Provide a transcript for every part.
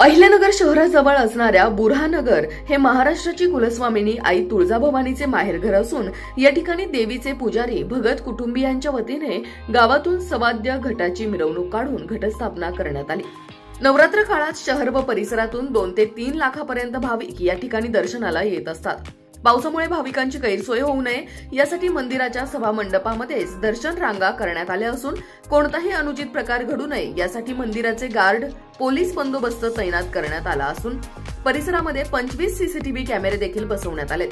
अहिल्यानगर शहराजवळ असणाऱ्या बुऱ्हाणनगर हे महाराष्ट्राची कुलस्वामिनी आई तुळजाभवानीचे माहेरघर असून या ठिकाणी देवीचे पुजारी भगत कुटुंबियांच्या वतीने गावातून सवाद्य घटाची मिरवणूक काढून घटस्थापना करण्यात आली। नवरात्र काळात शहर व परिसरातून 2 ते 3 लाखापर्यंत भाविक या ठिकाणी दर्शनाला येत असतात। पावसामुळे भाविकांची गैरसोय होऊ नये यासाठी मंदिराच्या सभामंडपामध्येच दर्शन रांगा करण्यात आल्या असून कोणताही अनुचित प्रकार घडू नये यासाठी मंदिराचे गार्ड पोलीस बंदोबस्त तैनात करण्यात आला असून परिसरामध्ये 25 सीसीटीव्ही कॅमेरे देखील बसवण्यात आले।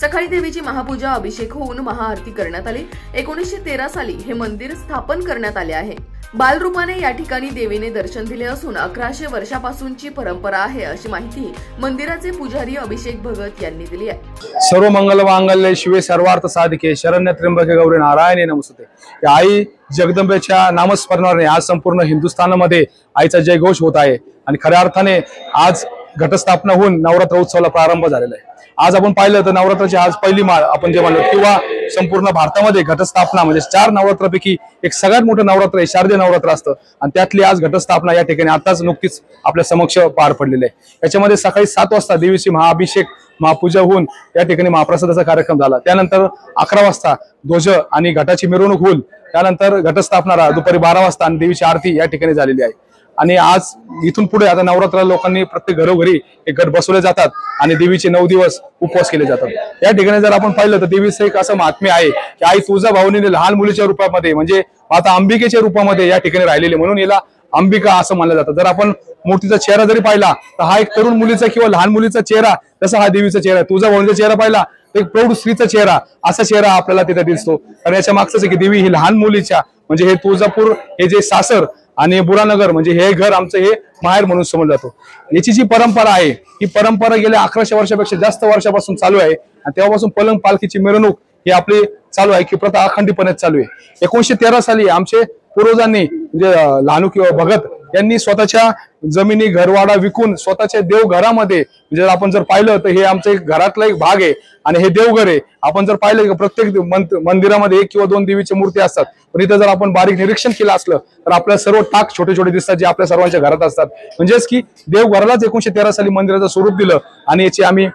सकाळी देवीची महापूजा अभिषेक होऊन महाआरती करण्यात आली। 1913 साली हे मंदिर स्थापन करण्यात आले आहे। बालरूपाने या ठिकाणी देवीने दर्शन दिले असून 1100 वर्षापासूनची परंपरा आहे अशी माहिती मंदिराचे पुजारी अभिषेक भगत यांनी दिली आहे। सर्व मंगल मांगल्ये शिवे सर्वार्थ साधिके शरण्य त्र्यंबके गौरी नारायणी नमस्ते। या आई जगदंबेच्या नामस्मरणाने आज संपूर्ण हिंदुस्थानामध्ये आईचा जयघोष होत आहे आणि खऱ्या अर्थाने आज घटस्थापना होऊन नवरात्र उत्सवाला प्रारंभ झालेला आहे। आज आपण पाहिलं तर नवरात्राची आज पहिली माळ आपण जे म्हणलो किंवा संपूर्ण भारतामध्ये घटस्थापना म्हणजे 4 नवरात्रापैकी एक सगळ्यात मोठं नवरात्र आहे, शारदीय नवरात्र असतं आणि त्यातली आज घटस्थापना या ठिकाणी आताच नुकतीच आपल्या समक्ष पार पडलेली आहे। याच्यामध्ये सकाळी 7 वाजता देवीची महाअभिषेक महापूजा होऊन या ठिकाणी महाप्रसादाचा कार्यक्रम झाला। त्यानंतर 11 वाजता ध्वज आणि घटाची मिरवणूक होईल। त्यानंतर घटस्थापना दुपारी 12 वाजता आणि देवीची आरती या ठिकाणी झालेली आहे। आणि आज इथून पुढे आता नवरात्राला लोकांनी प्रत्येक घरोघरी एक घट बसवले जातात आणि देवीचे 9 दिवस उपवास केले जातात। या ठिकाणी जर आपण पाहिलं तर देवीचं एक असं महात्म्य आहे की आई तुळजाभवानीने लहान मुलीच्या रूपामध्ये म्हणजे आता अंबिकेच्या रूपामध्ये या ठिकाणी राहिलेली, म्हणून हिला अंबिका असं मानलं जातं। जर आपण मूर्तीचा चेहरा जरी पाहिला तर हा एक तरुण मुलीचा किंवा लहान मुलीचा चेहरा, तसा हा देवीचा चेहरा आहे। तुळजाभवानीचा चेहरा पाहिला तर एक प्रौढ स्त्रीचा चेहरा, असा चेहरा आपल्याला तिथे दिसतो। आणि याच्या मागचं आहे की देवी ही लहान मुलीच्या म्हणजे हे तुळजापूर हे जे सासर आणि बुऱ्हाणनगर म्हणजे हे घर आमचं हे माहेर म्हणून समजलं जातो। याची जी परंपरा आहे ही परंपरा गेल्या 1100 वर्षापेक्षा जास्त वर्षापासून चालू आहे आणि तेव्हापासून पलंग पालखीची मिरवणूक ही आपली चालू आहे की प्रथा अखंडीपणे चालू आहे। 1913 साली आमचे पूर्वजांनी म्हणजे लहानू किंवा भगत यांनी स्वतःच्या जमिनी घरवाडा विकून स्वतःच्या देवघरामध्ये म्हणजे आपण जर पाहिलं तर हे आमचं एक घरातला एक भाग आहे आणि हे देवघर आहे। आपण जर पाहिलं की प्रत्येक मंदिरामध्ये 1 किंवा 2 देवीच्या मूर्ती असतात, पण इथं जर आपण बारीक निरीक्षण केलं असलं तर आपल्याला सर्व टाक छोटे छोटे दिसतात जे आपल्या सर्वांच्या घरात असतात। म्हणजेच की देवघरालाच 1913 साली मंदिराचं स्वरूप दिलं आणि याची आम्ही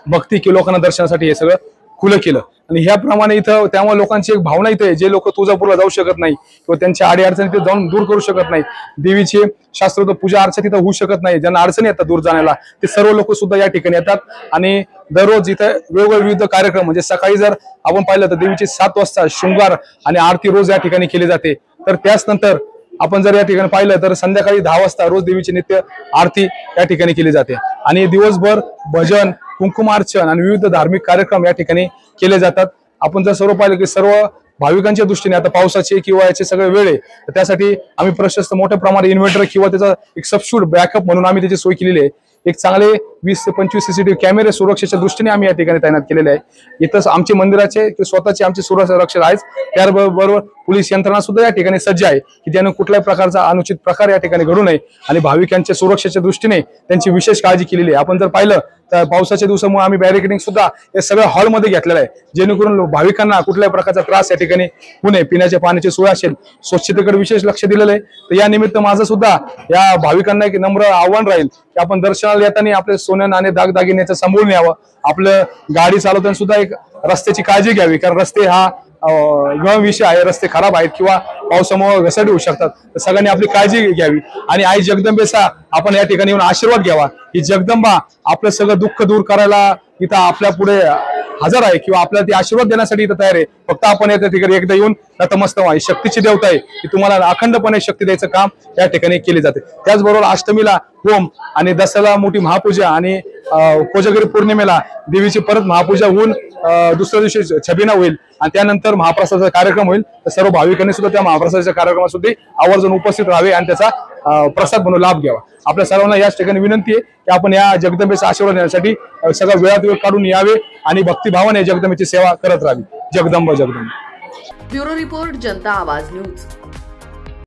भक्ती की लोकांना दर्शनासाठी हे सगळं खुलं केलं। आणि ह्याप्रमाणे इथं त्यामुळे लोकांची एक भावना इथे जे लोक तुळजापूरला जाऊ शकत नाही किंवा त्यांच्या अडीअडचणी तिथे जाऊन दूर करू शकत नाही, देवीची शास्त्रोक्त पूजा अर्चा तिथं होऊ शकत नाही, ज्यांना अडचणी येतात दूर जाण्याला, ते सर्व लोक सुद्धा या ठिकाणी येतात। आणि दररोज इथे वेगवेगळे विविध कार्यक्रम म्हणजे सकाळी जर आपण पाहिलं तर देवीची 7 वाजता शृंगार आणि आरती रोज या ठिकाणी केली जाते। तर त्याच नंतर आपण जर या ठिकाणी पाहिलं तर संध्याकाळी 10 वाजता रोज देवीची नित्य आरती या ठिकाणी केली जाते आणि दिवसभर भजन कुंकुमार्चन आणि विविध धार्मिक कार्यक्रम या ठिकाणी केले जातात। आपण जर सर्व पाहिलं की सर्व भाविकांच्या दृष्टीने आता पावसाचे किंवा याचे सगळे वेळ आहे तर त्यासाठी आम्ही प्रशस्त मोठ्या प्रमाणात इन्व्हर्टर किंवा त्याचा एक सबस्टिट्यूट बॅकअप म्हणून आम्ही त्याची सोय केलेली आहे। एक चांगले 20 ते 25 सीसीटीव्ही कॅमेरे सुरक्षेच्या दृष्टीने आम्ही या ठिकाणी तैनात केलेले आहे। इथं आमचे मंदिराचे स्वतःचे आमचे सुरक्षा रक्षक आहेत, त्याबरोबर पोलीस यंत्रणा सुद्धा या ठिकाणी सज्ज आहे की ज्याने कुठल्याही प्रकारचा अनुचित प्रकार या ठिकाणी घडू नये आणि भाविकांच्या सुरक्षेच्या दृष्टीने त्यांची विशेष काळजी केलेली आहे। आपण जर पाहिलं तर पावसाच्या दिवसामुळे आम्ही बॅरिकेडिंग सुद्धा या सगळ्या हॉलमध्ये घेतलेलं आहे जेणेकरून भाविकांना कुठल्याही प्रकारचा त्रास या ठिकाणी होऊ नये। पिण्याच्या पाण्याची सोय असेल, स्वच्छतेकडे विशेष लक्ष दिलेलं आहे। तर या निमित्त माझं सुद्धा या भाविकांना एक नम्र आव्हान राहील की आपण दर्शनाला येताना आपले सोने नाणे दागदागिन्याचं सांभाळून यावं। आपलं गाडी चालवताना सुद्धा एक रस्त्याची काळजी घ्यावी, कारण रस्ते हा गंभीर विषय आहे, रस्ते खराब आहेत किंवा पावसामुळे घसरट होऊ शकतात। तर सगळ्यांनी आपली काळजी घ्यावी आणि आई जगदंबेचा आपण या ठिकाणी येऊन आशीर्वाद घ्यावा। ही जगदंबा आपलं सगळं दुःख दूर करायला इथं आपल्या पुढे हजर आहे किंवा आपल्याला ती आशीर्वाद देण्यासाठी इथं तयार आहे। फक्त आपण या ठिकाणी एकदा येऊन नतमस्तक व्हा। शक्तीची देवता आहे की तुम्हाला अखंडपणे शक्ती द्यायचं काम या ठिकाणी केले जाते। त्याचबरोबर अष्टमीला होम आणि दसऱ्याला मोठी महापूजा आणि कोजागिरी पौर्णिमेला देवीची परत महापूजा होऊन दुसऱ्या दिवशी छबिना होईल आणि त्यानंतर महाप्रसादाचा कार्यक्रम होईल। तर सर्व भाविकांनी सुद्धा त्या महाप्रसादाच्या कार्यक्रमात सुद्धा आवर्जून उपस्थित राहावे आणि त्याचा प्रसाद म्हणून लाभ घ्यावा। आपल्या सर्वांना याच ठिकाणी विनंती आहे की आपण या जगदंबेचा आशीर्वाद घेण्यासाठी सगळा वेळात वेळ काढून यावे आणि भक्तिभावाने जगदंबेची सेवा करत राहावी। जगदंब जगदंब। ब्युरो रिपोर्ट, जनता आवाज न्यूज।